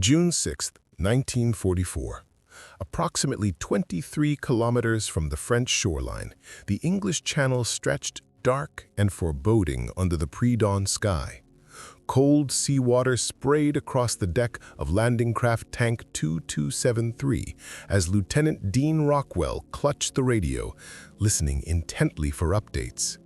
June 6, 1944. Approximately 23 kilometers from the French shoreline, the English Channel stretched dark and foreboding under the pre-dawn sky. Cold seawater sprayed across the deck of landing craft Tank 2273 as Lieutenant Dean Rockwell clutched the radio, listening intently for updates.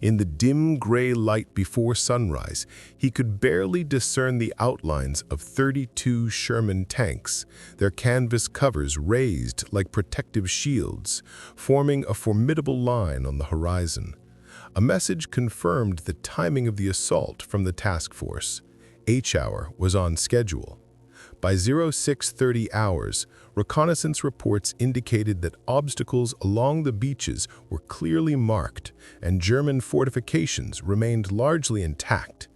In the dim gray light before sunrise, he could barely discern the outlines of 32 Sherman tanks, their canvas covers raised like protective shields, forming a formidable line on the horizon. A message confirmed the timing of the assault from the task force. H-hour was on schedule. By 0630 hours, reconnaissance reports indicated that obstacles along the beaches were clearly marked and German fortifications remained largely intact.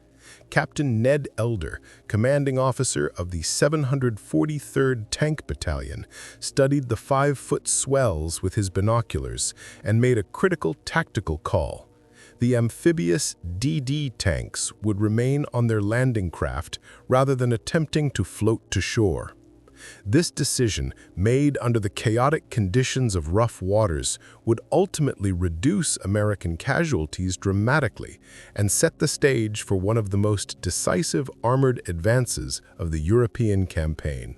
Captain Ned Elder, commanding officer of the 743rd Tank Battalion, studied the 5-foot swells with his binoculars and made a critical tactical call. The amphibious DD tanks would remain on their landing craft rather than attempting to float to shore. This decision, made under the chaotic conditions of rough waters, would ultimately reduce American casualties dramatically and set the stage for one of the most decisive armored advances of the European campaign.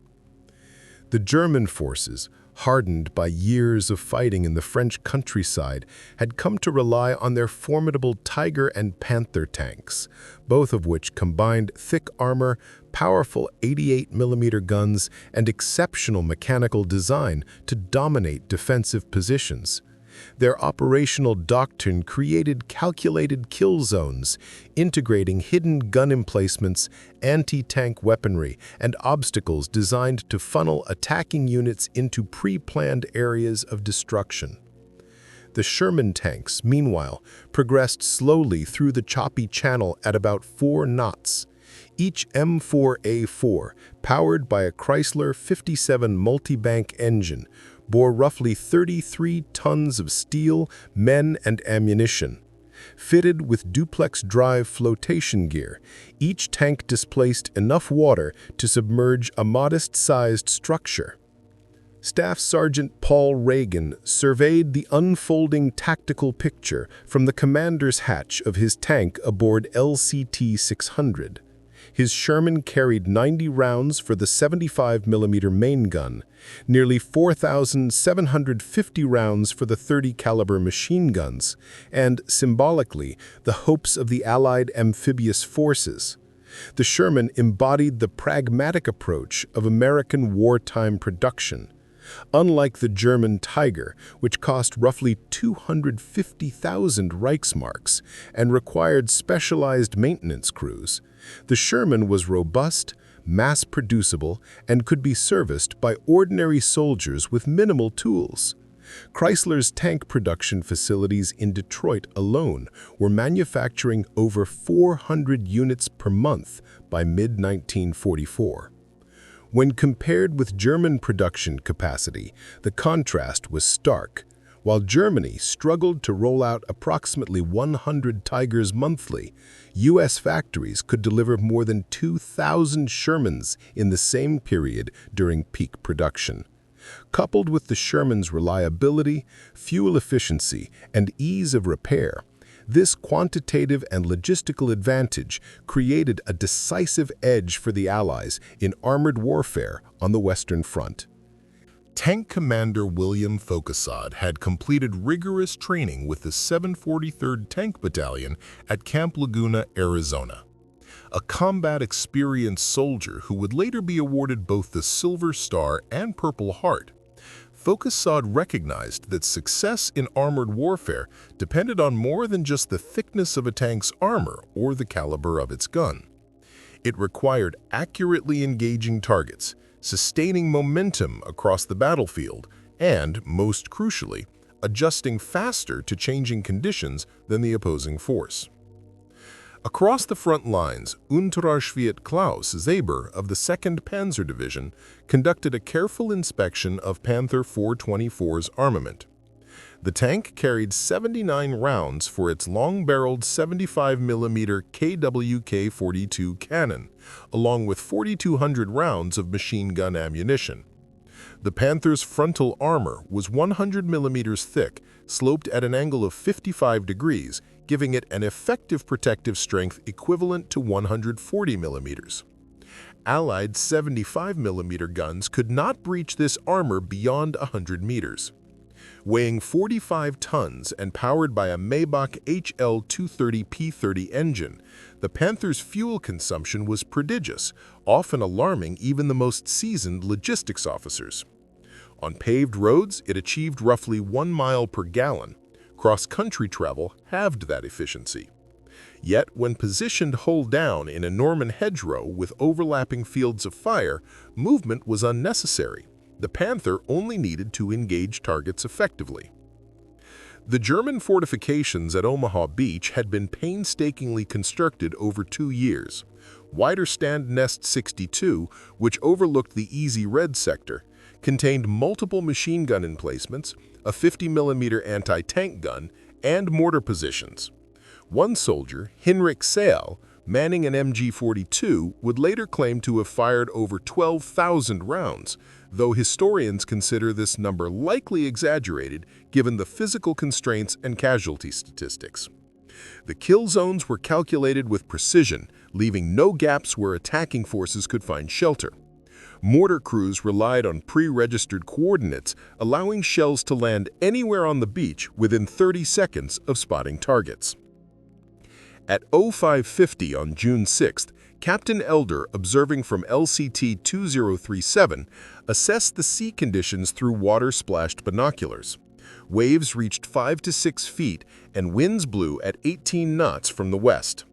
The German forces, hardened by years of fighting in the French countryside, had come to rely on their formidable Tiger and Panther tanks, both of which combined thick armor, powerful 88mm guns, and exceptional mechanical design to dominate defensive positions. Their operational doctrine created calculated kill zones, integrating hidden gun emplacements, anti-tank weaponry, and obstacles designed to funnel attacking units into pre-planned areas of destruction. The Sherman tanks, meanwhile, progressed slowly through the choppy channel at about 4 knots. Each M4A4, powered by a Chrysler 57 multi-bank engine, bore roughly 33 tons of steel, men, and ammunition. Fitted with duplex drive flotation gear, each tank displaced enough water to submerge a modest-sized structure. Staff Sergeant Paul Reagan surveyed the unfolding tactical picture from the commander's hatch of his tank aboard LCT 600. His Sherman carried 90 rounds for the 75mm main gun, nearly 4,750 rounds for the 30-caliber machine guns, and, symbolically, the hopes of the Allied amphibious forces. The Sherman embodied the pragmatic approach of American wartime production. Unlike the German Tiger, which cost roughly 250,000 Reichsmarks and required specialized maintenance crews, the Sherman was robust, mass-producible, and could be serviced by ordinary soldiers with minimal tools. Chrysler's tank production facilities in Detroit alone were manufacturing over 400 units per month by mid-1944. When compared with German production capacity, the contrast was stark. While Germany struggled to roll out approximately 100 Tigers monthly, U.S. factories could deliver more than 2,000 Shermans in the same period during peak production. Coupled with the Sherman's reliability, fuel efficiency, and ease of repair, this quantitative and logistical advantage created a decisive edge for the Allies in armored warfare on the Western Front. Tank Commander William Faucassad had completed rigorous training with the 743rd Tank Battalion at Camp Laguna, Arizona. A combat-experienced soldier who would later be awarded both the Silver Star and Purple Heart, Faucassad recognized that success in armored warfare depended on more than just the thickness of a tank's armor or the caliber of its gun. It required accurately engaging targets, sustaining momentum across the battlefield, and, most crucially, adjusting faster to changing conditions than the opposing force. Across the front lines, Unterschwert Klaus Zaber of the 2nd Panzer Division conducted a careful inspection of Panther 424's armament. The tank carried 79 rounds for its long-barreled 75mm KWK-42 cannon, along with 4,200 rounds of machine gun ammunition. The Panther's frontal armor was 100mm thick, sloped at an angle of 55 degrees, giving it an effective protective strength equivalent to 140mm. Allied 75mm guns could not breach this armor beyond 100 meters. Weighing 45 tons and powered by a Maybach HL230P30 engine, the Panther's fuel consumption was prodigious, often alarming even the most seasoned logistics officers. On paved roads, it achieved roughly 1 mile per gallon. Cross-country travel halved that efficiency. Yet, when positioned hull down in a Norman hedgerow with overlapping fields of fire, movement was unnecessary. The Panther only needed to engage targets effectively. The German fortifications at Omaha Beach had been painstakingly constructed over 2 years. Wider Stand Nest 62, which overlooked the Easy Red sector, contained multiple machine gun emplacements, a 50mm anti-tank gun, and mortar positions. One soldier, Hinrich Seil, manning an MG-42, would later claim to have fired over 12,000 rounds, though historians consider this number likely exaggerated given the physical constraints and casualty statistics. The kill zones were calculated with precision, leaving no gaps where attacking forces could find shelter. Mortar crews relied on pre-registered coordinates, allowing shells to land anywhere on the beach within 30 seconds of spotting targets. At 0550 on June 6th, Captain Elder, observing from LCT 2037, assessed the sea conditions through water-splashed binoculars. Waves reached 5 to 6 feet and winds blew at 18 knots from the west.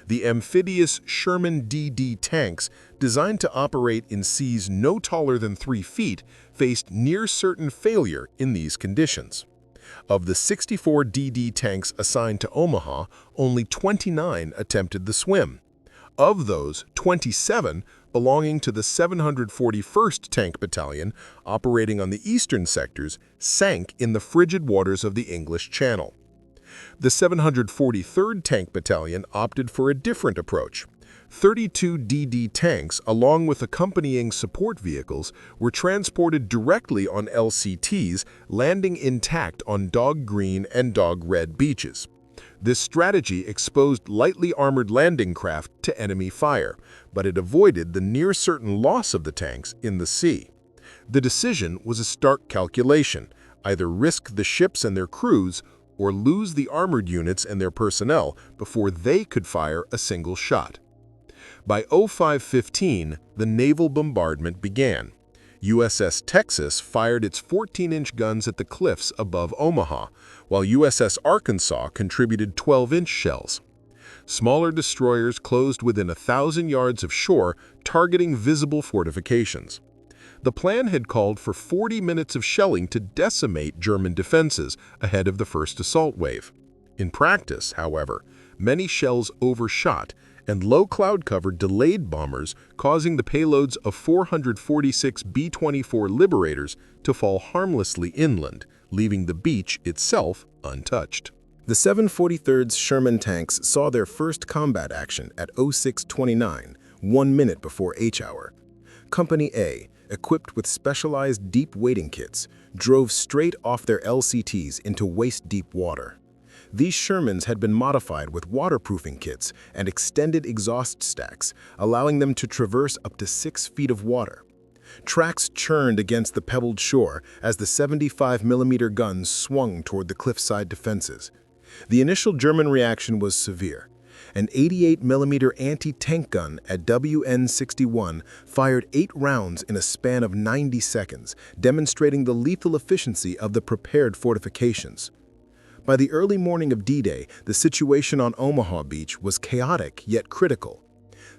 The amphibious Sherman DD tanks, designed to operate in seas no taller than 3 feet, faced near-certain failure in these conditions. Of the 64 DD tanks assigned to Omaha, only 29 attempted the swim. Of those, 27, belonging to the 741st Tank Battalion, operating on the eastern sectors, sank in the frigid waters of the English Channel. The 743rd Tank Battalion opted for a different approach. 32 DD tanks, along with accompanying support vehicles, were transported directly on LCTs, landing intact on Dog Green and Dog Red beaches. This strategy exposed lightly armored landing craft to enemy fire, but it avoided the near-certain loss of the tanks in the sea. The decision was a stark calculation: either risk the ships and their crews, or lose the armored units and their personnel before they could fire a single shot. By 0515, the naval bombardment began. USS Texas fired its 14-inch guns at the cliffs above Omaha, while USS Arkansas contributed 12-inch shells. Smaller destroyers closed within 1,000 yards of shore, targeting visible fortifications. The plan had called for 40 minutes of shelling to decimate German defenses ahead of the first assault wave. In practice, however, many shells overshot, and low cloud cover delayed bombers, causing the payloads of 446 B-24 Liberators to fall harmlessly inland, leaving the beach itself untouched. The 743rd Sherman tanks saw their first combat action at 0629, 1 minute before H-hour. Company A, equipped with specialized deep wading kits, drove straight off their LCTs into waist-deep water. These Shermans had been modified with waterproofing kits and extended exhaust stacks, allowing them to traverse up to 6 feet of water. Tracks churned against the pebbled shore as the 75mm guns swung toward the cliffside defenses. The initial German reaction was severe. An 88mm anti-tank gun at WN-61 fired 8 rounds in a span of 90 seconds, demonstrating the lethal efficiency of the prepared fortifications. By the early morning of D-Day, the situation on Omaha Beach was chaotic yet critical.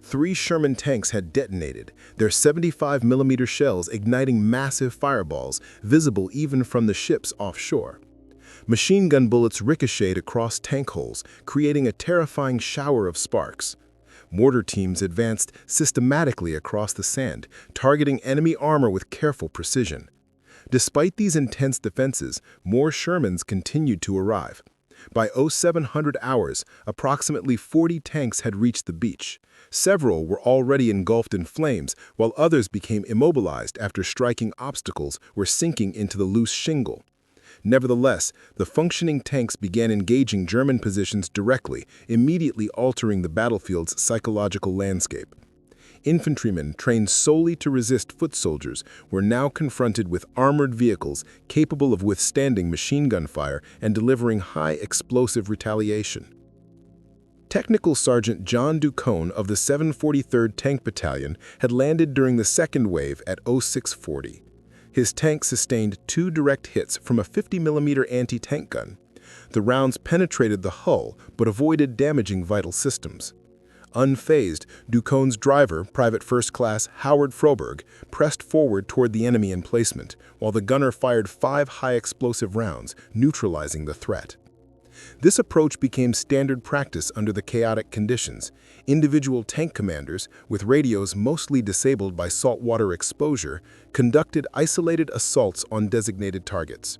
3 Sherman tanks had detonated, their 75mm shells igniting massive fireballs, visible even from the ships offshore. Machine gun bullets ricocheted across tank holes, creating a terrifying shower of sparks. Mortar teams advanced systematically across the sand, targeting enemy armor with careful precision. Despite these intense defenses, more Shermans continued to arrive. By 0700 hours, approximately 40 tanks had reached the beach. Several were already engulfed in flames, while others became immobilized after striking obstacles or sinking into the loose shingle. Nevertheless, the functioning tanks began engaging German positions directly, immediately altering the battlefield's psychological landscape. Infantrymen trained solely to resist foot soldiers were now confronted with armored vehicles capable of withstanding machine gun fire and delivering high explosive retaliation. Technical Sergeant John Ducone of the 743rd Tank Battalion had landed during the second wave at 0640. His tank sustained 2 direct hits from a 50mm anti-tank gun. The rounds penetrated the hull but avoided damaging vital systems. Unfazed, Ducone's driver, Private First Class Howard Froberg, pressed forward toward the enemy emplacement, while the gunner fired 5 high-explosive rounds, neutralizing the threat. This approach became standard practice under the chaotic conditions. Individual tank commanders, with radios mostly disabled by saltwater exposure, conducted isolated assaults on designated targets.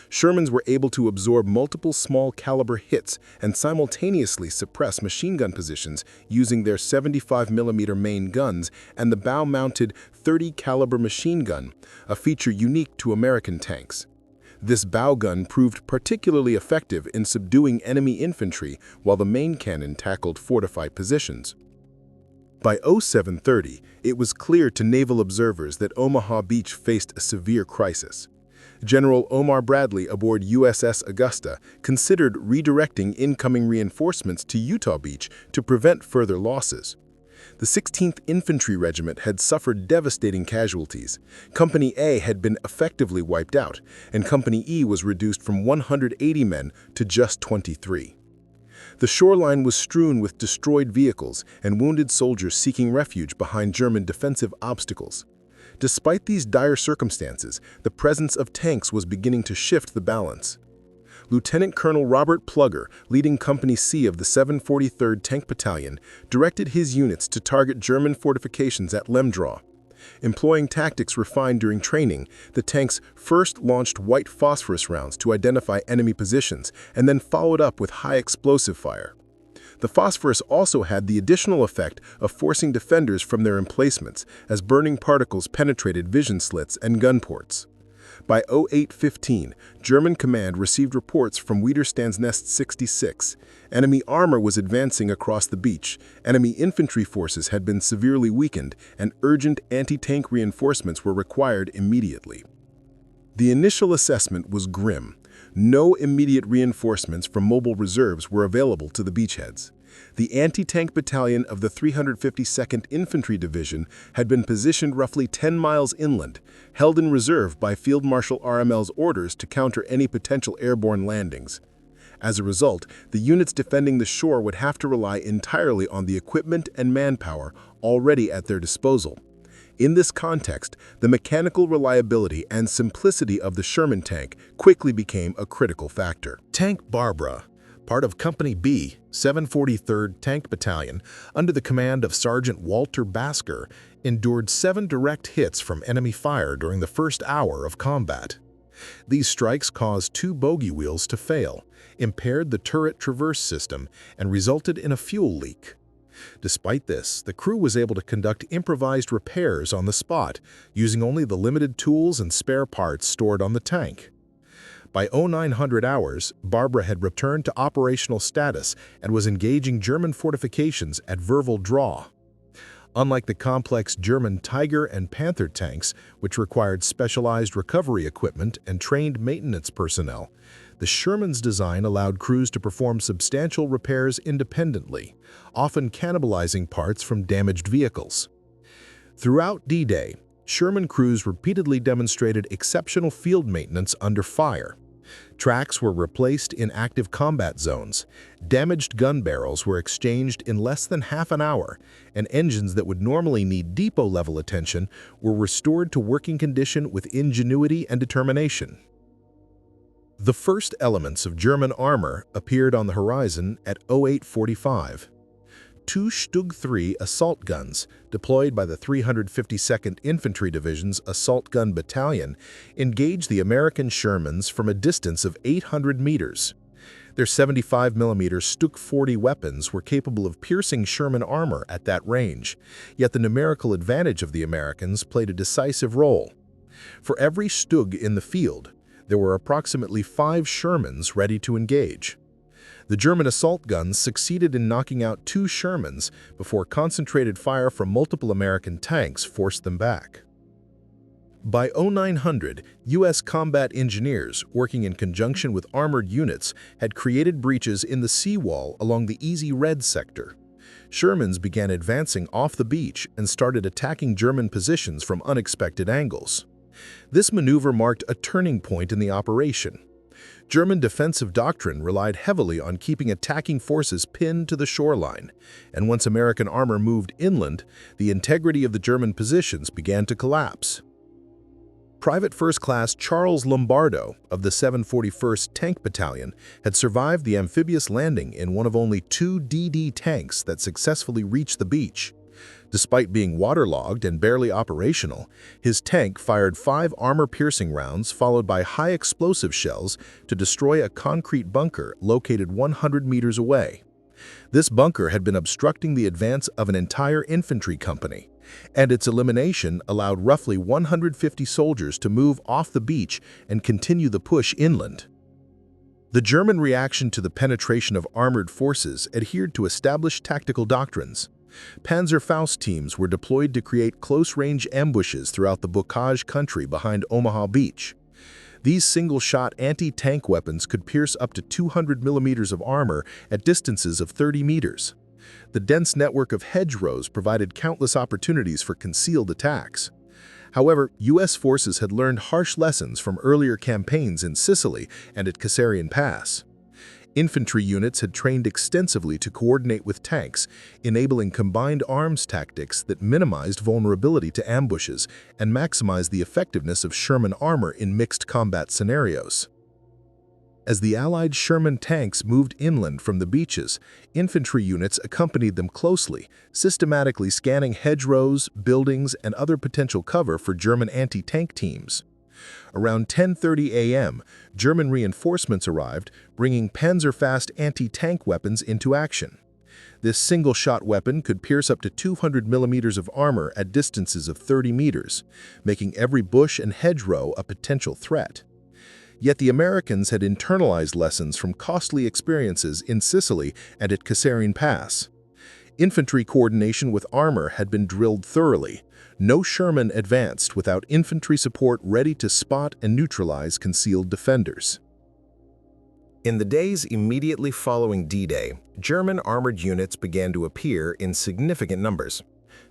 Shermans were able to absorb multiple small-caliber hits and simultaneously suppress machine gun positions using their 75mm main guns and the bow-mounted 30-caliber machine gun, a feature unique to American tanks. This bow gun proved particularly effective in subduing enemy infantry while the main cannon tackled fortified positions. By 0730, it was clear to naval observers that Omaha Beach faced a severe crisis. General Omar Bradley aboard USS Augusta considered redirecting incoming reinforcements to Utah Beach to prevent further losses. The 16th Infantry Regiment had suffered devastating casualties. Company A had been effectively wiped out, and Company E was reduced from 180 men to just 23. The shoreline was strewn with destroyed vehicles and wounded soldiers seeking refuge behind German defensive obstacles. Despite these dire circumstances, the presence of tanks was beginning to shift the balance. Lieutenant Colonel Robert Plugger, leading Company C of the 743rd Tank Battalion, directed his units to target German fortifications at Lemdraw. Employing tactics refined during training, the tanks first launched white phosphorus rounds to identify enemy positions and then followed up with high explosive fire. The phosphorus also had the additional effect of forcing defenders from their emplacements as burning particles penetrated vision slits and gun ports. By 0815, German command received reports from Widerstandsnest 66. Enemy armor was advancing across the beach, enemy infantry forces had been severely weakened, and urgent anti-tank reinforcements were required immediately. The initial assessment was grim. No immediate reinforcements from mobile reserves were available to the beachheads. The anti-tank battalion of the 352nd Infantry Division had been positioned roughly 10 miles inland, held in reserve by Field Marshal RML's orders to counter any potential airborne landings. As a result, the units defending the shore would have to rely entirely on the equipment and manpower already at their disposal. In this context, the mechanical reliability and simplicity of the Sherman tank quickly became a critical factor. Tank Barbara, part of Company B, 743rd Tank Battalion, under the command of Sergeant Walter Basker, endured 7 direct hits from enemy fire during the first hour of combat. These strikes caused 2 bogey wheels to fail, impaired the turret traverse system, and resulted in a fuel leak. Despite this, the crew was able to conduct improvised repairs on the spot, using only the limited tools and spare parts stored on the tank. By 0900 hours, Barbara had returned to operational status and was engaging German fortifications at Verval Draw. Unlike the complex German Tiger and Panther tanks, which required specialized recovery equipment and trained maintenance personnel, the Sherman's design allowed crews to perform substantial repairs independently, often cannibalizing parts from damaged vehicles. Throughout D-Day, Sherman crews repeatedly demonstrated exceptional field maintenance under fire. Tracks were replaced in active combat zones, damaged gun barrels were exchanged in less than half an hour, and engines that would normally need depot-level attention were restored to working condition with ingenuity and determination. The first elements of German armor appeared on the horizon at 0845. two Stug 3 assault guns, deployed by the 352nd Infantry Division's Assault Gun Battalion, engaged the American Shermans from a distance of 800 meters. Their 75mm Stug 40 weapons were capable of piercing Sherman armor at that range, yet the numerical advantage of the Americans played a decisive role. For every Stug in the field, there were approximately 5 Shermans ready to engage. The German assault guns succeeded in knocking out 2 Shermans before concentrated fire from multiple American tanks forced them back. By 0900, U.S. combat engineers, working in conjunction with armored units, had created breaches in the seawall along the Easy Red sector. Shermans began advancing off the beach and started attacking German positions from unexpected angles. This maneuver marked a turning point in the operation. German defensive doctrine relied heavily on keeping attacking forces pinned to the shoreline, and once American armor moved inland, the integrity of the German positions began to collapse. Private First Class Charles Lombardo of the 741st Tank Battalion had survived the amphibious landing in one of only 2 DD tanks that successfully reached the beach. Despite being waterlogged and barely operational, his tank fired 5 armor-piercing rounds followed by high-explosive shells to destroy a concrete bunker located 100 meters away. This bunker had been obstructing the advance of an entire infantry company, and its elimination allowed roughly 150 soldiers to move off the beach and continue the push inland. The German reaction to the penetration of armored forces adhered to established tactical doctrines. Panzerfaust teams were deployed to create close-range ambushes throughout the bocage country behind Omaha Beach. These single-shot anti-tank weapons could pierce up to 200 millimeters of armor at distances of 30 meters. The dense network of hedgerows provided countless opportunities for concealed attacks. However, U.S. forces had learned harsh lessons from earlier campaigns in Sicily and at Kasserine Pass. Infantry units had trained extensively to coordinate with tanks, enabling combined arms tactics that minimized vulnerability to ambushes and maximized the effectiveness of Sherman armor in mixed combat scenarios. As the Allied Sherman tanks moved inland from the beaches, infantry units accompanied them closely, systematically scanning hedgerows, buildings, and other potential cover for German anti-tank teams. Around 10:30 a.m., German reinforcements arrived, bringing Panzerfaust anti-tank weapons into action. This single-shot weapon could pierce up to 200 millimeters of armor at distances of 30 meters, making every bush and hedgerow a potential threat. Yet the Americans had internalized lessons from costly experiences in Sicily and at Kasserine Pass. Infantry coordination with armor had been drilled thoroughly. No Sherman advanced without infantry support ready to spot and neutralize concealed defenders. In the days immediately following D-Day, German armored units began to appear in significant numbers.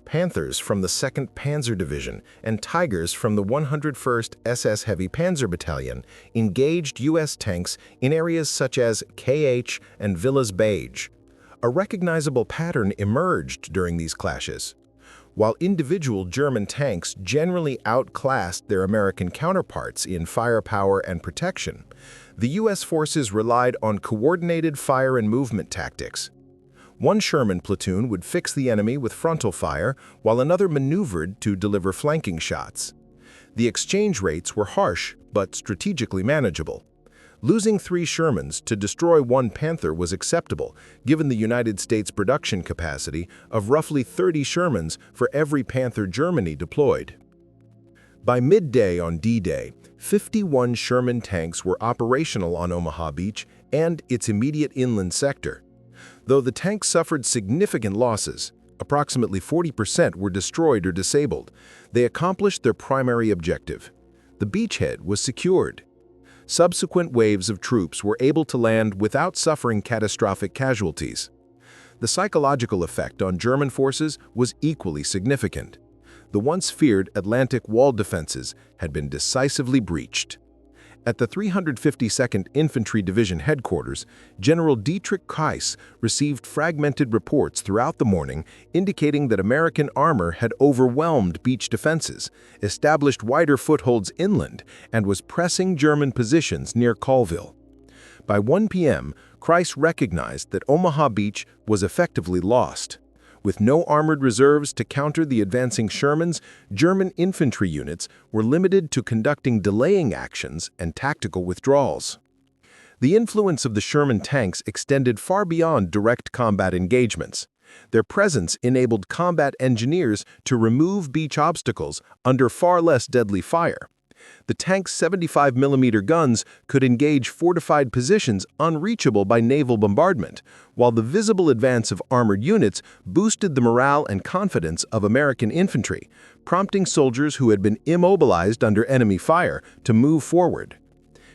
Panthers from the 2nd Panzer Division and Tigers from the 101st SS Heavy Panzer Battalion engaged U.S. tanks in areas such as KH and Villas Beige. A recognizable pattern emerged during these clashes. While individual German tanks generally outclassed their American counterparts in firepower and protection, the U.S. forces relied on coordinated fire and movement tactics. One Sherman platoon would fix the enemy with frontal fire, while another maneuvered to deliver flanking shots. The exchange rates were harsh, but strategically manageable. Losing 3 Shermans to destroy 1 Panther was acceptable, given the United States production capacity of roughly 30 Shermans for every Panther Germany deployed. By midday on D-Day, 51 Sherman tanks were operational on Omaha Beach and its immediate inland sector. Though the tanks suffered significant losses, approximately 40% were destroyed or disabled, they accomplished their primary objective. The beachhead was secured. Subsequent waves of troops were able to land without suffering catastrophic casualties. The psychological effect on German forces was equally significant. The once feared Atlantic wall defenses had been decisively breached. At the 352nd Infantry Division headquarters, General Dietrich Keiss received fragmented reports throughout the morning indicating that American armor had overwhelmed beach defenses, established wider footholds inland, and was pressing German positions near Colville. By 1 p.m., Keiss recognized that Omaha Beach was effectively lost. With no armored reserves to counter the advancing Shermans, German infantry units were limited to conducting delaying actions and tactical withdrawals. The influence of the Sherman tanks extended far beyond direct combat engagements. Their presence enabled combat engineers to remove beach obstacles under far less deadly fire. The tank's 75mm guns could engage fortified positions unreachable by naval bombardment, while the visible advance of armored units boosted the morale and confidence of American infantry, prompting soldiers who had been immobilized under enemy fire to move forward.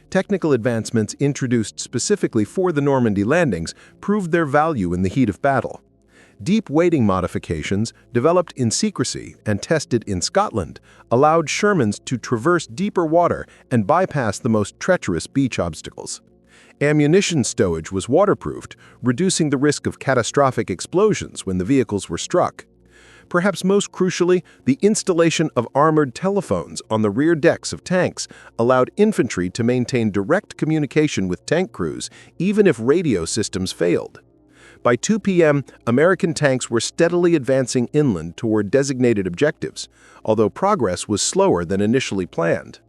Technical advancements introduced specifically for the Normandy landings proved their value in the heat of battle. Deep wading modifications, developed in secrecy and tested in Scotland, allowed Shermans to traverse deeper water and bypass the most treacherous beach obstacles. Ammunition stowage was waterproofed, reducing the risk of catastrophic explosions when the vehicles were struck. Perhaps most crucially, the installation of armored telephones on the rear decks of tanks allowed infantry to maintain direct communication with tank crews, even if radio systems failed. By 2 p.m., American tanks were steadily advancing inland toward designated objectives, although progress was slower than initially planned.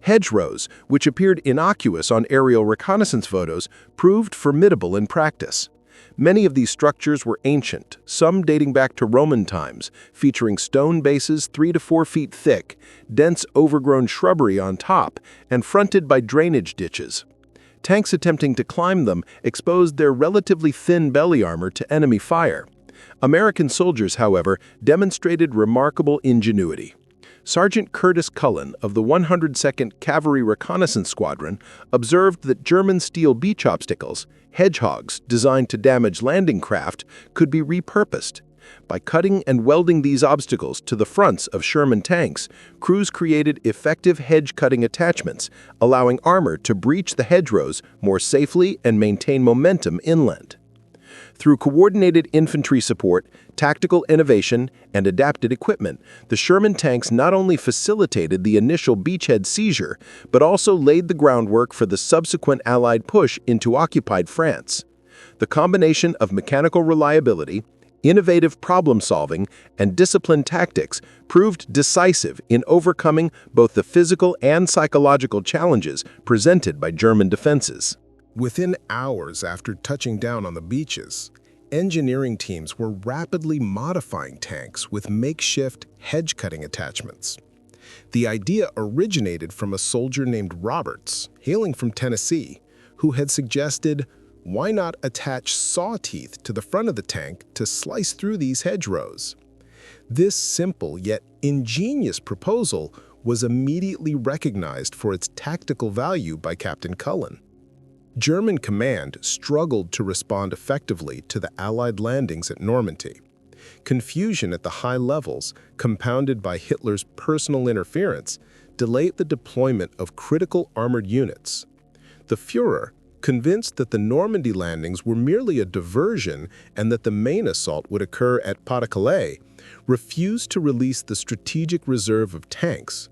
Hedgerows, which appeared innocuous on aerial reconnaissance photos, proved formidable in practice. Many of these structures were ancient, some dating back to Roman times, featuring stone bases 3 to 4 feet thick, dense overgrown shrubbery on top, and fronted by drainage ditches. Tanks attempting to climb them exposed their relatively thin belly armor to enemy fire. American soldiers, however, demonstrated remarkable ingenuity. Sergeant Curtis Cullen of the 102nd Cavalry Reconnaissance Squadron observed that German steel beach obstacles, hedgehogs designed to damage landing craft, could be repurposed. By cutting and welding these obstacles to the fronts of Sherman tanks, crews created effective hedge-cutting attachments, allowing armor to breach the hedgerows more safely and maintain momentum inland. Through coordinated infantry support, tactical innovation, and adapted equipment, the Sherman tanks not only facilitated the initial beachhead seizure, but also laid the groundwork for the subsequent Allied push into occupied France. The combination of mechanical reliability, innovative problem-solving, and disciplined tactics proved decisive in overcoming both the physical and psychological challenges presented by German defenses. Within hours after touching down on the beaches, engineering teams were rapidly modifying tanks with makeshift hedge-cutting attachments. The idea originated from a soldier named Roberts, hailing from Tennessee, who had suggested, why not attach saw teeth to the front of the tank to slice through these hedgerows? This simple yet ingenious proposal was immediately recognized for its tactical value by Captain Cullen. German command struggled to respond effectively to the Allied landings at Normandy. Confusion at the high levels, compounded by Hitler's personal interference, delayed the deployment of critical armored units. The Führer, convinced that the Normandy landings were merely a diversion and that the main assault would occur at Pas-de-Calais, refused to release the strategic reserve of tanks.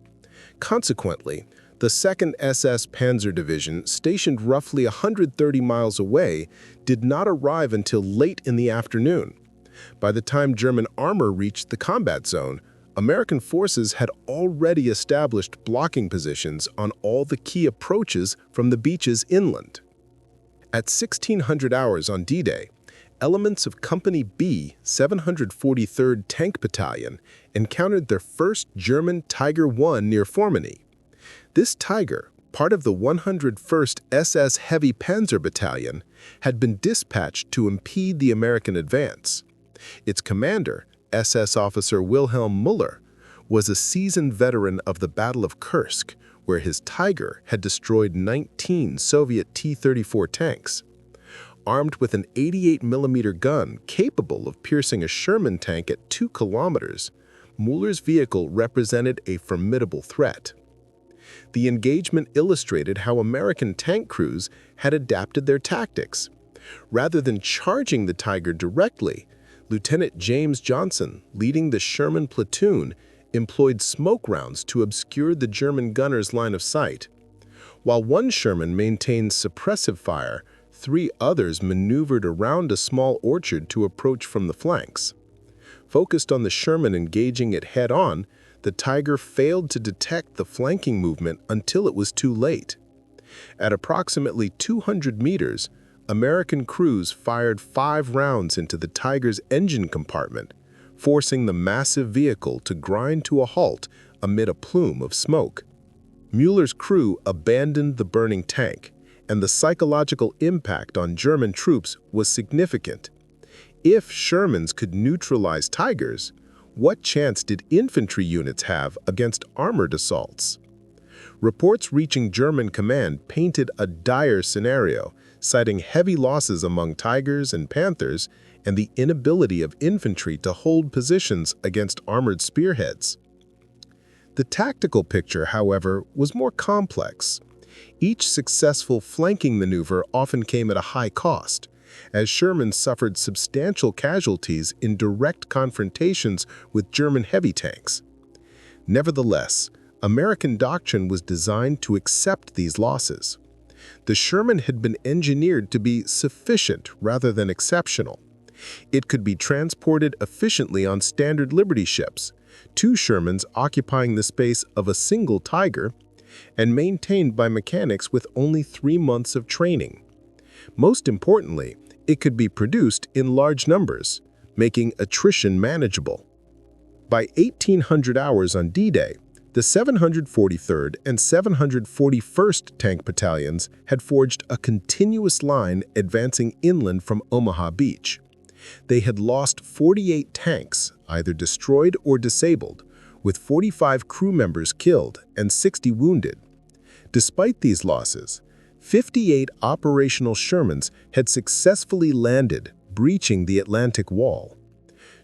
Consequently, the 2nd SS Panzer Division, stationed roughly 130 miles away, did not arrive until late in the afternoon. By the time German armor reached the combat zone, American forces had already established blocking positions on all the key approaches from the beaches inland. At 1600 hours on D-Day, elements of Company B, 743rd Tank Battalion, encountered their first German Tiger I near Normandy. This Tiger, part of the 101st SS Heavy Panzer Battalion, had been dispatched to impede the American advance. Its commander, SS officer Wilhelm Müller, was a seasoned veteran of the Battle of Kursk, where his Tiger had destroyed 19 Soviet T-34 tanks. Armed with an 88mm gun capable of piercing a Sherman tank at 2 kilometers, Müller's vehicle represented a formidable threat. The engagement illustrated how American tank crews had adapted their tactics. Rather than charging the Tiger directly, Lieutenant James Johnson, leading the Sherman platoon, employed smoke rounds to obscure the German gunners' line of sight. While one Sherman maintained suppressive fire, 3 others maneuvered around a small orchard to approach from the flanks. Focused on the Sherman engaging it head-on, the Tiger failed to detect the flanking movement until it was too late. At approximately 200 meters, American crews fired 5 rounds into the Tiger's engine compartment, forcing the massive vehicle to grind to a halt amid a plume of smoke. Mueller's crew abandoned the burning tank, and the psychological impact on German troops was significant. If Shermans could neutralize Tigers, what chance did infantry units have against armored assaults? Reports reaching German command painted a dire scenario, citing heavy losses among Tigers and Panthers and the inability of infantry to hold positions against armored spearheads. The tactical picture, however, was more complex. Each successful flanking maneuver often came at a high cost, as Sherman suffered substantial casualties in direct confrontations with German heavy tanks. Nevertheless, American doctrine was designed to accept these losses. The Sherman had been engineered to be sufficient rather than exceptional. It could be transported efficiently on standard Liberty ships, 2 Shermans occupying the space of a single Tiger, and maintained by mechanics with only 3 months of training. Most importantly, it could be produced in large numbers, making attrition manageable. By 1800 hours on D-Day, the 743rd and 741st Tank Battalions had forged a continuous line advancing inland from Omaha Beach. They had lost 48 tanks, either destroyed or disabled, with 45 crew members killed and 60 wounded. Despite these losses, 58 operational Shermans had successfully landed, breaching the Atlantic Wall.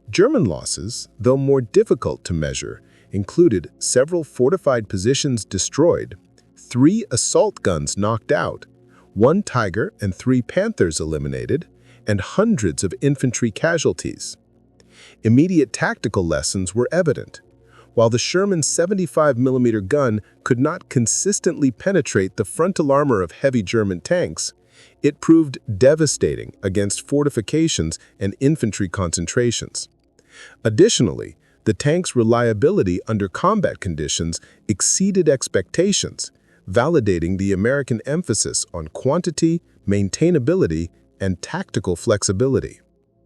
German losses, though more difficult to measure, included several fortified positions destroyed, 3 assault guns knocked out, 1 Tiger and 3 Panthers eliminated, and hundreds of infantry casualties. Immediate tactical lessons were evident. While the Sherman's 75mm gun could not consistently penetrate the frontal armor of heavy German tanks, it proved devastating against fortifications and infantry concentrations. Additionally, the tank's reliability under combat conditions exceeded expectations, validating the American emphasis on quantity, maintainability, and tactical flexibility.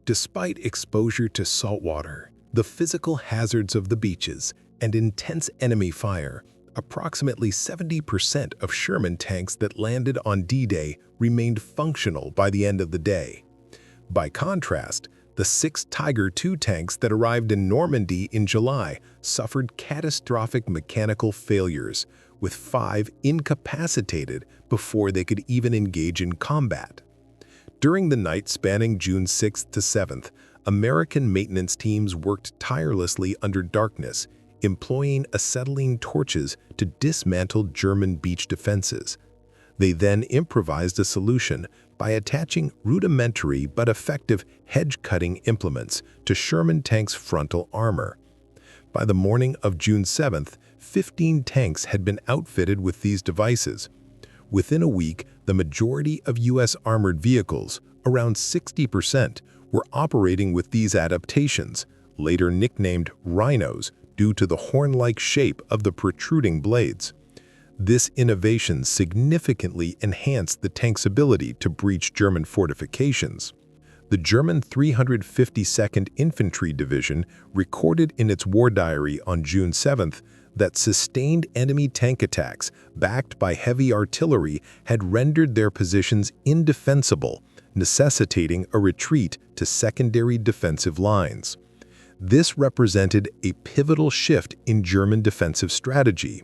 Despite exposure to salt water, the physical hazards of the beaches, and intense enemy fire, approximately 70% of Sherman tanks that landed on D-Day remained functional by the end of the day. By contrast, the 6 Tiger II tanks that arrived in Normandy in July suffered catastrophic mechanical failures, with 5 incapacitated before they could even engage in combat. During the night spanning June 6th to 7th, American maintenance teams worked tirelessly under darkness, employing acetylene torches to dismantle German beach defenses. They then improvised a solution by attaching rudimentary but effective hedge-cutting implements to Sherman tanks' frontal armor. By the morning of June 7th, 15 tanks had been outfitted with these devices. Within a week, the majority of U.S. armored vehicles, around 60%, were operating with these adaptations, later nicknamed Rhinos due to the horn-like shape of the protruding blades. This innovation significantly enhanced the tank's ability to breach German fortifications. The German 352nd Infantry Division recorded in its war diary on June 7th that sustained enemy tank attacks backed by heavy artillery had rendered their positions indefensible, necessitating a retreat to secondary defensive lines. This represented a pivotal shift in German defensive strategy.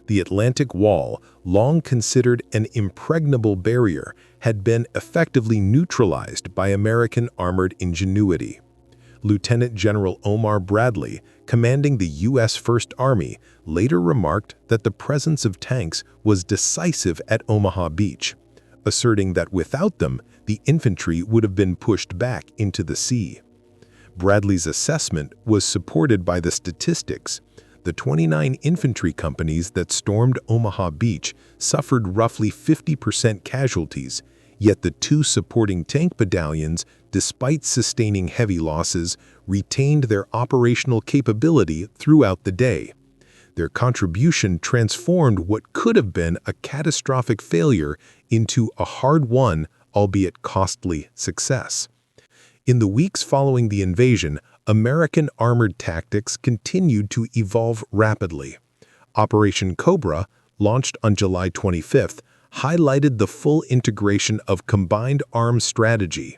The Atlantic Wall, long considered an impregnable barrier, had been effectively neutralized by American armored ingenuity. Lieutenant General Omar Bradley, commanding the U.S. First Army, later remarked that the presence of tanks was decisive at Omaha Beach, asserting that without them, the infantry would have been pushed back into the sea. Bradley's assessment was supported by the statistics. The 29 infantry companies that stormed Omaha Beach suffered roughly 50% casualties, Yet the two supporting tank battalions, despite sustaining heavy losses, retained their operational capability throughout the day. Their contribution transformed what could have been a catastrophic failure into a hard-won, albeit costly, success. In the weeks following the invasion, American armored tactics continued to evolve rapidly. Operation Cobra, launched on July 25th, highlighted the full integration of combined arms strategy.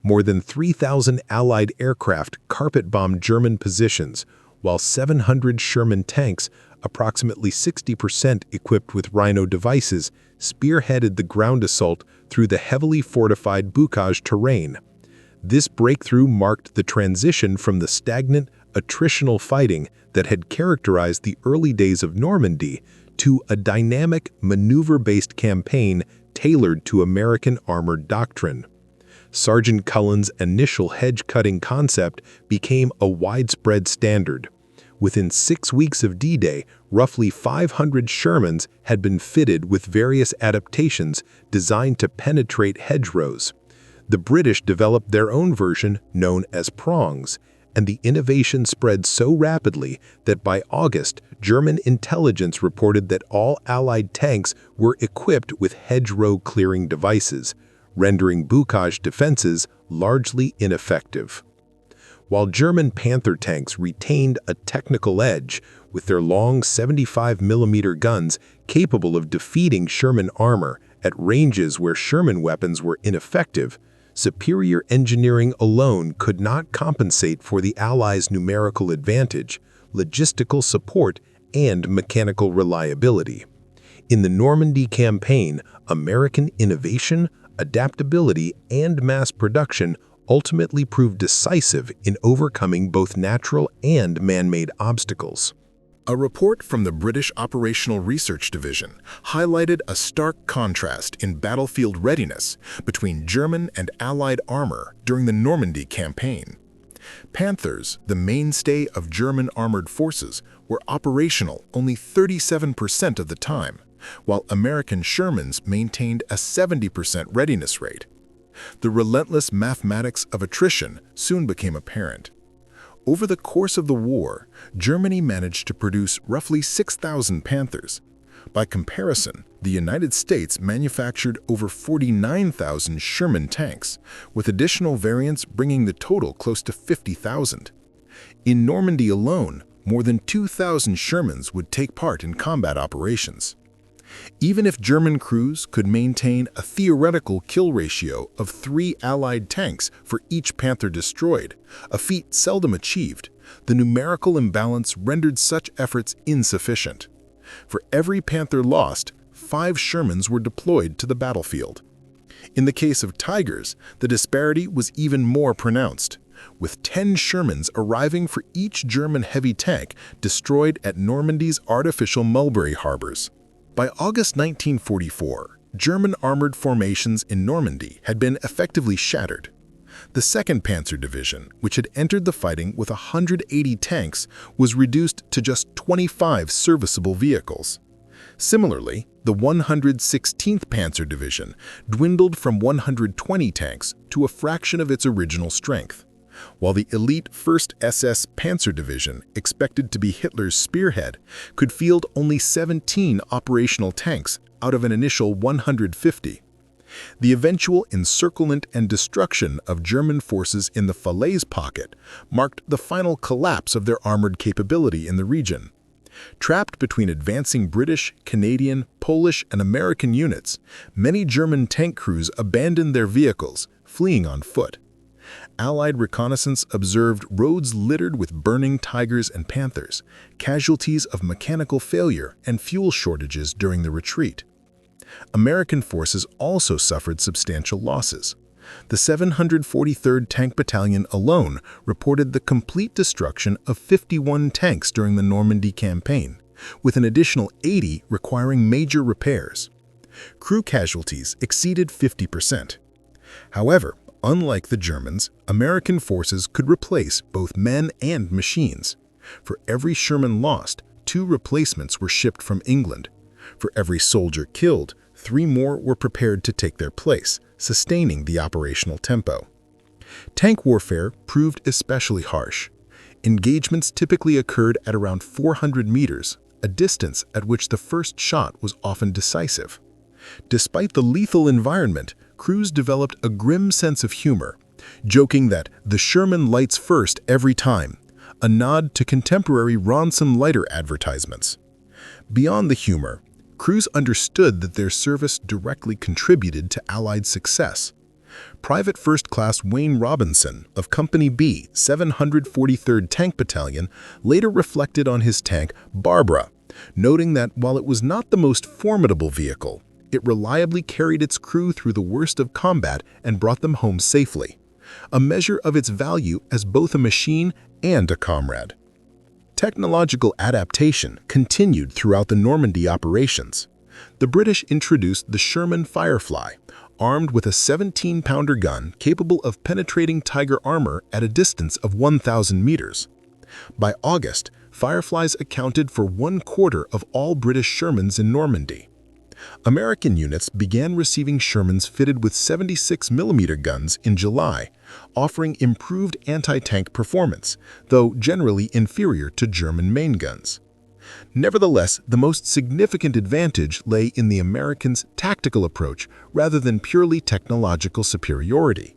More than 3,000 Allied aircraft carpet-bombed German positions, while 700 Sherman tanks, approximately 60% equipped with Rhino devices, spearheaded the ground assault through the heavily fortified Bocage terrain. This breakthrough marked the transition from the stagnant, attritional fighting that had characterized the early days of Normandy to a dynamic, maneuver-based campaign tailored to American armored doctrine. Sergeant Cullen's initial hedge-cutting concept became a widespread standard. Within 6 weeks of D-Day, roughly 500 Shermans had been fitted with various adaptations designed to penetrate hedgerows. The British developed their own version known as prongs, and the innovation spread so rapidly that by August, German intelligence reported that all Allied tanks were equipped with hedgerow clearing devices, rendering Bocage defenses largely ineffective. While German Panther tanks retained a technical edge, with their long 75mm guns capable of defeating Sherman armor at ranges where Sherman weapons were ineffective, superior engineering alone could not compensate for the Allies' numerical advantage, logistical support, and mechanical reliability. In the Normandy campaign, American innovation, adaptability, and mass production ultimately proved decisive in overcoming both natural and man-made obstacles. A report from the British Operational Research Division highlighted a stark contrast in battlefield readiness between German and Allied armor during the Normandy campaign. Panthers, the mainstay of German armored forces, were operational only 37% of the time, while American Shermans maintained a 70% readiness rate. The relentless mathematics of attrition soon became apparent. Over the course of the war, Germany managed to produce roughly 6,000 Panthers. By comparison, the United States manufactured over 49,000 Sherman tanks, with additional variants bringing the total close to 50,000. In Normandy alone, more than 2,000 Shermans would take part in combat operations. Even if German crews could maintain a theoretical kill ratio of 3 Allied tanks for each Panther destroyed, a feat seldom achieved, the numerical imbalance rendered such efforts insufficient. For every Panther lost, 5 Shermans were deployed to the battlefield. In the case of Tigers, the disparity was even more pronounced, with 10 Shermans arriving for each German heavy tank destroyed at Normandy's artificial Mulberry harbors. By August 1944, German armored formations in Normandy had been effectively shattered. The 2nd Panzer Division, which had entered the fighting with 180 tanks, was reduced to just 25 serviceable vehicles. Similarly, the 116th Panzer Division dwindled from 120 tanks to a fraction of its original strength. While the elite 1st SS Panzer Division, expected to be Hitler's spearhead, could field only 17 operational tanks out of an initial 150. The eventual encirclement and destruction of German forces in the Falaise pocket marked the final collapse of their armored capability in the region. Trapped between advancing British, Canadian, Polish, and American units, many German tank crews abandoned their vehicles, fleeing on foot. Allied reconnaissance observed roads littered with burning Tigers and Panthers, casualties of mechanical failure and fuel shortages during the retreat. American forces also suffered substantial losses. The 743rd Tank Battalion alone reported the complete destruction of 51 tanks during the Normandy campaign, with an additional 80 requiring major repairs. Crew casualties exceeded 50%. However, unlike the Germans, American forces could replace both men and machines. For every Sherman lost, 2 replacements were shipped from England. For every soldier killed, 3 more were prepared to take their place, sustaining the operational tempo. Tank warfare proved especially harsh. Engagements typically occurred at around 400 meters, a distance at which the first shot was often decisive. Despite the lethal environment, crews developed a grim sense of humor, joking that the Sherman lights first every time, a nod to contemporary Ronson lighter advertisements. Beyond the humor, crews understood that their service directly contributed to Allied success. Private First Class Wayne Robinson of Company B, 743rd Tank Battalion, later reflected on his tank, Barbara, noting that while it was not the most formidable vehicle, it reliably carried its crew through the worst of combat and brought them home safely, a measure of its value as both a machine and a comrade. Technological adaptation continued throughout the Normandy operations. The British introduced the Sherman Firefly, armed with a 17-pounder gun capable of penetrating Tiger armor at a distance of 1,000 meters. By August, Fireflies accounted for 1/4 of all British Shermans in Normandy. American units began receiving Shermans fitted with 76mm guns in July, offering improved anti-tank performance, though generally inferior to German main guns. Nevertheless, the most significant advantage lay in the Americans' tactical approach rather than purely technological superiority.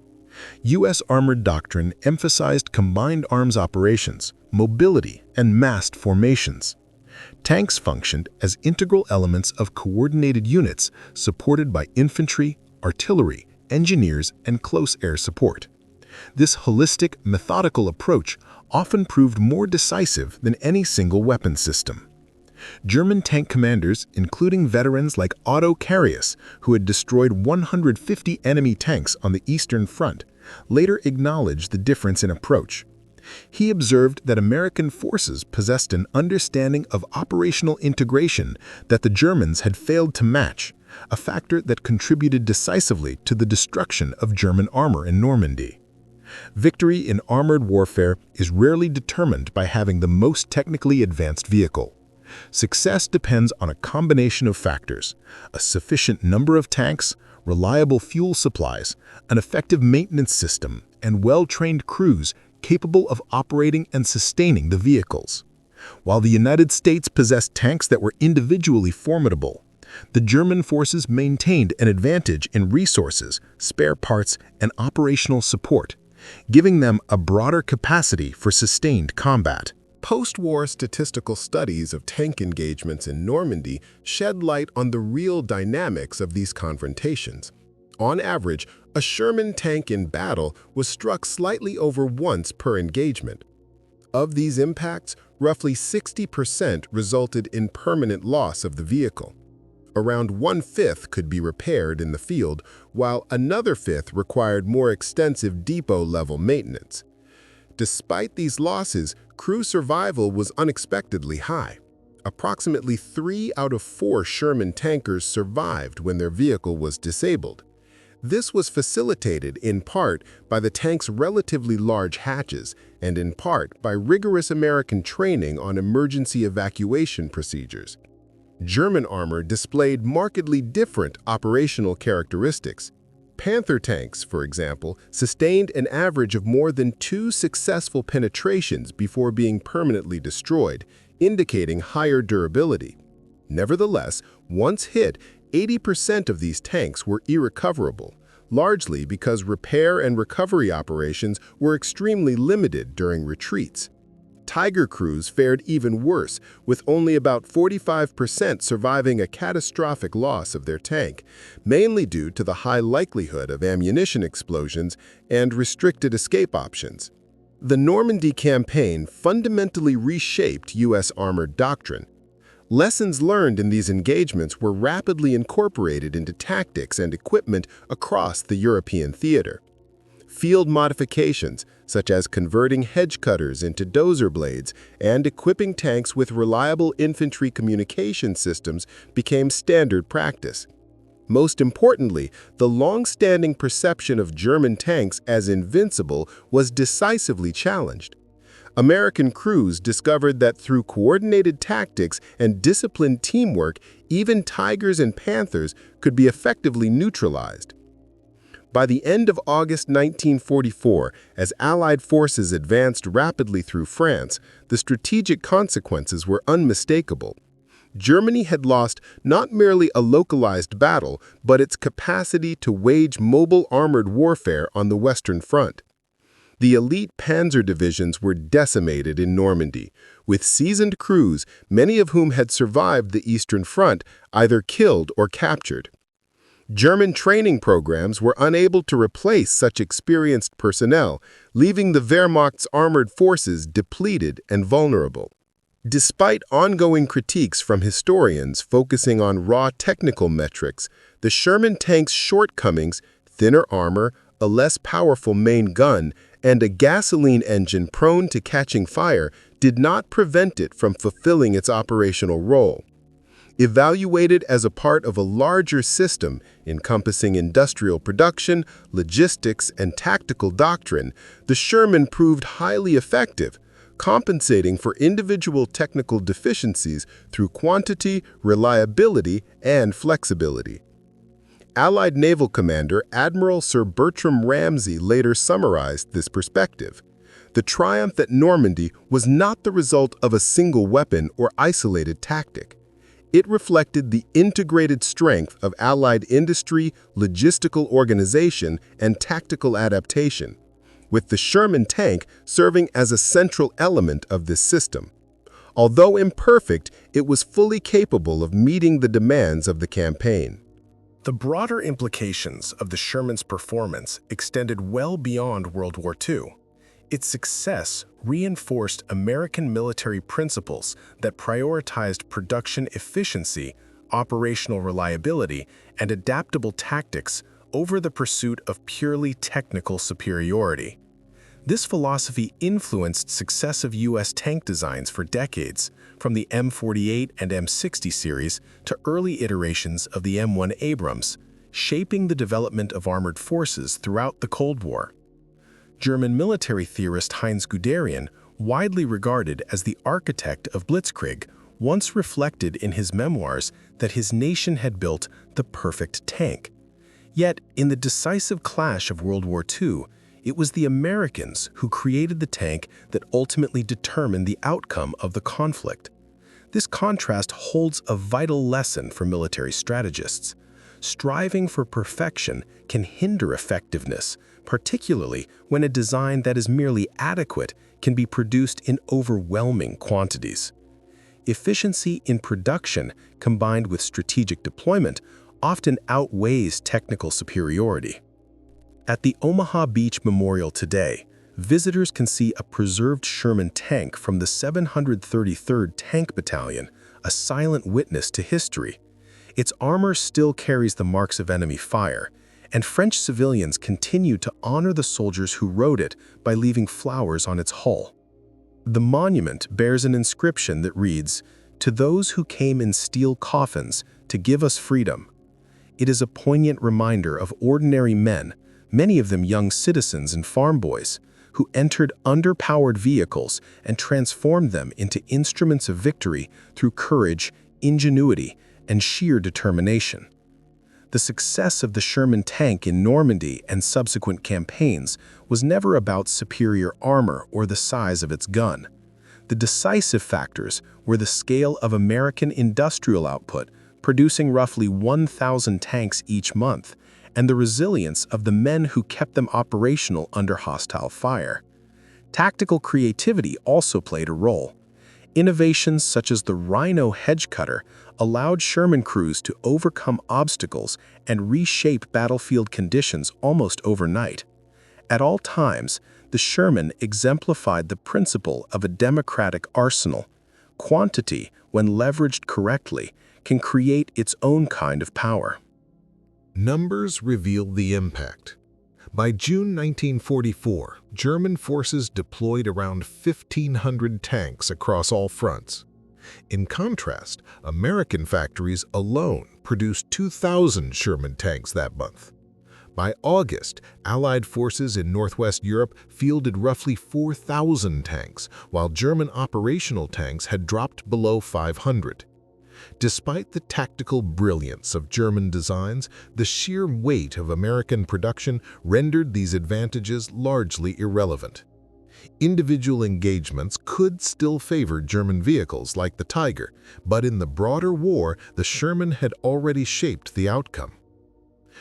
U.S. armored doctrine emphasized combined arms operations, mobility, and massed formations. Tanks functioned as integral elements of coordinated units supported by infantry, artillery, engineers, and close air support. This holistic, methodical approach often proved more decisive than any single weapon system. German tank commanders, including veterans like Otto Carius, who had destroyed 150 enemy tanks on the Eastern Front, later acknowledged the difference in approach. He observed that American forces possessed an understanding of operational integration that the Germans had failed to match, a factor that contributed decisively to the destruction of German armor in Normandy. Victory in armored warfare is rarely determined by having the most technically advanced vehicle. Success depends on a combination of factors: a sufficient number of tanks, reliable fuel supplies, an effective maintenance system, and well-trained crews capable of operating and sustaining the vehicles. While the United States possessed tanks that were individually formidable, the German forces maintained an advantage in resources, spare parts, and operational support, giving them a broader capacity for sustained combat. Post-war statistical studies of tank engagements in Normandy shed light on the real dynamics of these confrontations. On average, a Sherman tank in battle was struck slightly over once per engagement. Of these impacts, roughly 60% resulted in permanent loss of the vehicle. Around 1/5 could be repaired in the field, while another fifth required more extensive depot-level maintenance. Despite these losses, crew survival was unexpectedly high. Approximately 3 out of 4 Sherman tankers survived when their vehicle was disabled. This was facilitated in part by the tank's relatively large hatches and in part by rigorous American training on emergency evacuation procedures. German armor displayed markedly different operational characteristics. Panther tanks, for example, sustained an average of more than 2 successful penetrations before being permanently destroyed, indicating higher durability. Nevertheless, once hit, 80% of these tanks were irrecoverable, largely because repair and recovery operations were extremely limited during retreats. Tiger crews fared even worse, with only about 45% surviving a catastrophic loss of their tank, mainly due to the high likelihood of ammunition explosions and restricted escape options. The Normandy campaign fundamentally reshaped U.S. armored doctrine. Lessons learned in these engagements were rapidly incorporated into tactics and equipment across the European theater. Field modifications, such as converting hedge cutters into dozer blades and equipping tanks with reliable infantry communication systems, became standard practice. Most importantly, the long-standing perception of German tanks as invincible was decisively challenged. American crews discovered that through coordinated tactics and disciplined teamwork, even Tigers and Panthers could be effectively neutralized. By the end of August 1944, as Allied forces advanced rapidly through France, the strategic consequences were unmistakable. Germany had lost not merely a localized battle, but its capacity to wage mobile armored warfare on the Western Front. The elite panzer divisions were decimated in Normandy, with seasoned crews, many of whom had survived the Eastern Front, either killed or captured. German training programs were unable to replace such experienced personnel, leaving the Wehrmacht's armored forces depleted and vulnerable. Despite ongoing critiques from historians focusing on raw technical metrics, the Sherman tank's shortcomings, thinner armor, a less powerful main gun, and a gasoline engine prone to catching fire did not prevent it from fulfilling its operational role. Evaluated as a part of a larger system encompassing industrial production, logistics, and tactical doctrine, the Sherman proved highly effective, compensating for individual technical deficiencies through quantity, reliability, and flexibility. Allied naval commander Admiral Sir Bertram Ramsay later summarized this perspective. The triumph at Normandy was not the result of a single weapon or isolated tactic. It reflected the integrated strength of Allied industry, logistical organization, and tactical adaptation, with the Sherman tank serving as a central element of this system. Although imperfect, it was fully capable of meeting the demands of the campaign. The broader implications of the Sherman's performance extended well beyond World War II. Its success reinforced American military principles that prioritized production efficiency, operational reliability, and adaptable tactics over the pursuit of purely technical superiority. This philosophy influenced successive U.S. tank designs for decades, from the M48 and M60 series to early iterations of the M1 Abrams, shaping the development of armored forces throughout the Cold War. German military theorist Heinz Guderian, widely regarded as the architect of Blitzkrieg, once reflected in his memoirs that his nation had built the perfect tank. Yet, in the decisive clash of World War II, it was the Americans who created the tank that ultimately determined the outcome of the conflict. This contrast holds a vital lesson for military strategists. Striving for perfection can hinder effectiveness, particularly when a design that is merely adequate can be produced in overwhelming quantities. Efficiency in production, combined with strategic deployment, often outweighs technical superiority. At the Omaha Beach Memorial today, visitors can see a preserved Sherman tank from the 733rd Tank Battalion, a silent witness to history. Its armor still carries the marks of enemy fire, and French civilians continue to honor the soldiers who rode it by leaving flowers on its hull. The monument bears an inscription that reads, "To those who came in steel coffins to give us freedom." It is a poignant reminder of ordinary men, many of them young citizens and farm boys, who entered underpowered vehicles and transformed them into instruments of victory through courage, ingenuity, and sheer determination. The success of the Sherman tank in Normandy and subsequent campaigns was never about superior armor or the size of its gun. The decisive factors were the scale of American industrial output, producing roughly 1,000 tanks each month, and the resilience of the men who kept them operational under hostile fire. Tactical creativity also played a role. Innovations such as the Rhino hedge cutter allowed Sherman crews to overcome obstacles and reshape battlefield conditions almost overnight. At all times, the Sherman exemplified the principle of a democratic arsenal. Quantity, when leveraged correctly, can create its own kind of power. Numbers revealed the impact. By June 1944, German forces deployed around 1,500 tanks across all fronts. In contrast, American factories alone produced 2,000 Sherman tanks that month. By August, Allied forces in Northwest Europe fielded roughly 4,000 tanks, while German operational tanks had dropped below 500. Despite the tactical brilliance of German designs, the sheer weight of American production rendered these advantages largely irrelevant. Individual engagements could still favor German vehicles like the Tiger, but in the broader war, the Sherman had already shaped the outcome.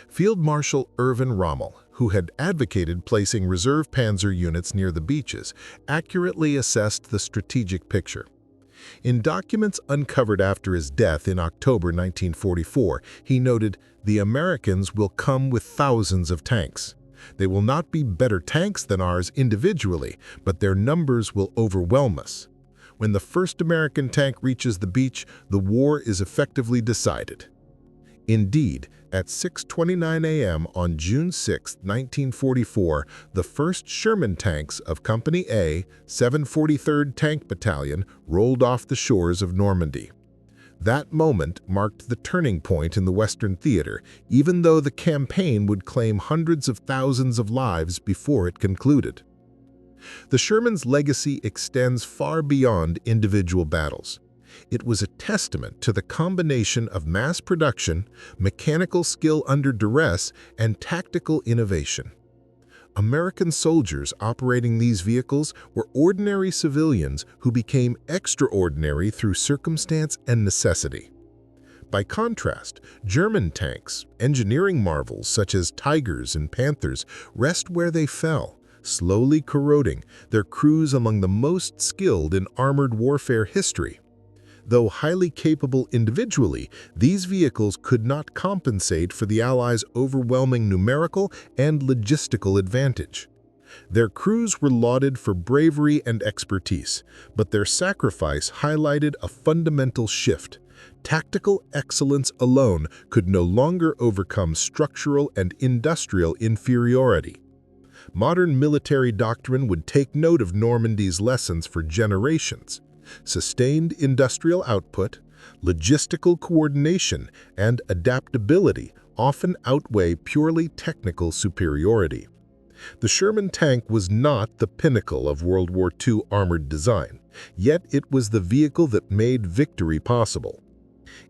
Field Marshal Erwin Rommel, who had advocated placing reserve panzer units near the beaches, accurately assessed the strategic picture. In documents uncovered after his death in October 1944, he noted, "The Americans will come with thousands of tanks. They will not be better tanks than ours individually, but their numbers will overwhelm us. When the first American tank reaches the beach, the war is effectively decided." Indeed, at 6:29 a.m. on June 6, 1944, the first Sherman tanks of Company A, 743rd Tank Battalion, rolled off the shores of Normandy. That moment marked the turning point in the Western theater, even though the campaign would claim hundreds of thousands of lives before it concluded. The Sherman's legacy extends far beyond individual battles. It was a testament to the combination of mass production, mechanical skill under duress, and tactical innovation. American soldiers operating these vehicles were ordinary civilians who became extraordinary through circumstance and necessity. By contrast, German tanks, engineering marvels such as Tigers and Panthers, rest where they fell, slowly corroding, their crews among the most skilled in armored warfare history. Though highly capable individually, these vehicles could not compensate for the Allies' overwhelming numerical and logistical advantage. Their crews were lauded for bravery and expertise, but their sacrifice highlighted a fundamental shift. Tactical excellence alone could no longer overcome structural and industrial inferiority. Modern military doctrine would take note of Normandy's lessons for generations. Sustained industrial output, logistical coordination, and adaptability often outweigh purely technical superiority. The Sherman tank was not the pinnacle of World War II armored design, yet it was the vehicle that made victory possible.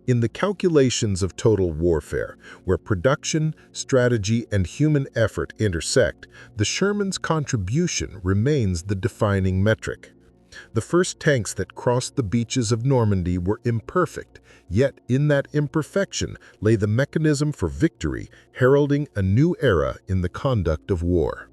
In the calculations of total warfare, where production, strategy, and human effort intersect, the Sherman's contribution remains the defining metric. The first tanks that crossed the beaches of Normandy were imperfect, yet in that imperfection lay the mechanism for victory, heralding a new era in the conduct of war.